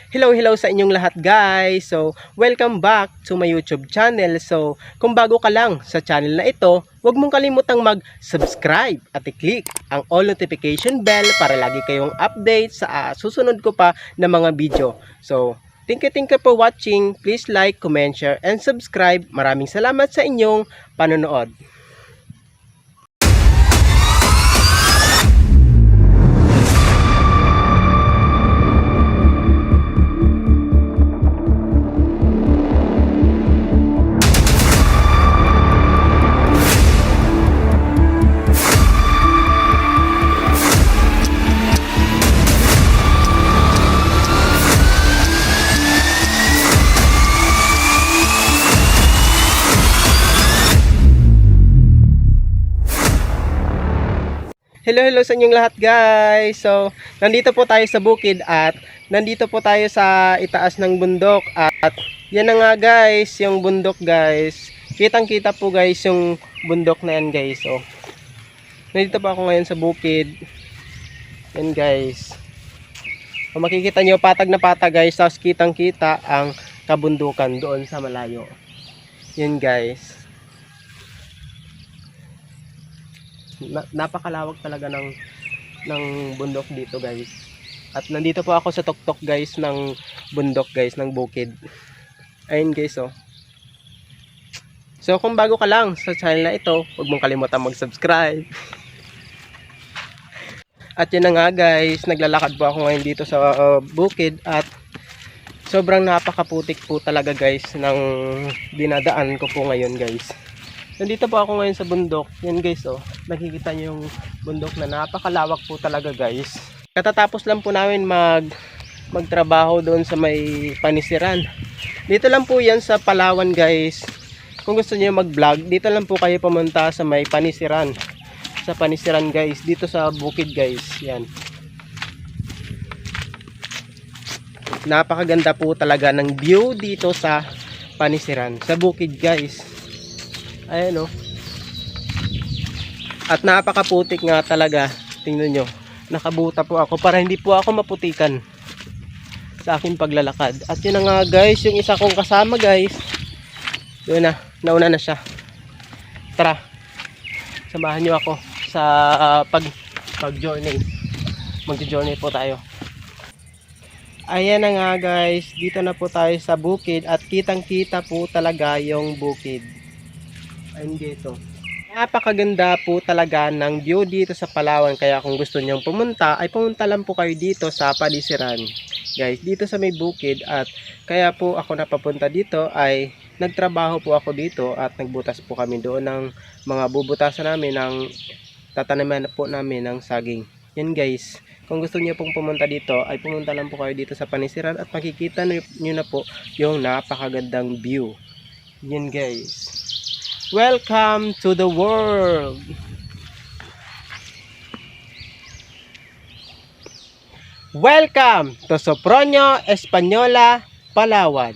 Hello sa inyong lahat guys. So, welcome back to my YouTube channel. So, kung bago ka lang sa channel na ito, huwag mong kalimutang mag-subscribe at i-click ang all notification bell para lagi kayong update sa susunod ko pa na mga video. So, thank you for watching. Please like, comment, share, and subscribe. Maraming salamat sa inyong panonood. Hello sa inyong lahat guys. So, nandito po tayo sa bukid at nandito po tayo sa itaas ng bundok at yan na nga guys, yung bundok guys. Kitang-kita po guys yung bundok na yan guys. So, nandito po ako ngayon sa bukid. Yan guys. So, makikita nyo patag na patag guys, tapos kitang-kita ang kabundukan doon sa malayo. Yan guys. Napakalawak talaga ng bundok dito guys. At nandito po ako sa tuktok guys ng bundok guys, ng bukid. Ayun guys oh. So kung bago ka lang sa channel na ito, huwag mong kalimutan mag-subscribe. At yun na nga guys, naglalakad po ako ngayon dito sa bukid at sobrang napakaputik po talaga guys ng dinadaan ko po ngayon guys. Nandito po ako ngayon sa bundok. Yan guys oh. Nakikita nyo yung bundok na napakalawak po talaga guys. Katatapos lang po namin magtrabaho doon sa may panisiran. Dito lang po yan sa Palawan guys. Kung gusto niyo mag-vlog, dito lang po kayo pumunta sa may panisiran. Sa panisiran guys, dito sa bukid guys. Yan. Napakaganda po talaga ng view dito sa panisiran, sa bukid guys. Ayan o. At napakaputik nga talaga. Tingnan nyo. Nakabuta po ako para hindi po ako maputikan sa aking paglalakad. At yun na nga guys, yung isa kong kasama guys. Yun na. Nauna na siya. Tara. Samahan nyo ako sa pag-journey. Mag-journey po tayo. Ayan na nga guys. Dito na po tayo sa bukid. At kitang-kita po talaga yung bukid. Ayun dito. Napakaganda po talaga ng view dito sa Palawan. Kaya kung gusto nyong pumunta, ay pumunta lang po kayo dito sa Panisiran. Guys, dito sa may bukid. At kaya po ako napapunta dito ay nagtrabaho po ako dito at nagbutas po kami doon ng mga bubutasan namin ng tataniman po namin ng saging. Yan guys. Kung gusto niyo pong pumunta dito, ay pumunta lang po kayo dito sa Panisiran at makikita nyo na po yung napakagandang view. Yan guys. Welcome to the world. Welcome to Sopronio Española, Palawan.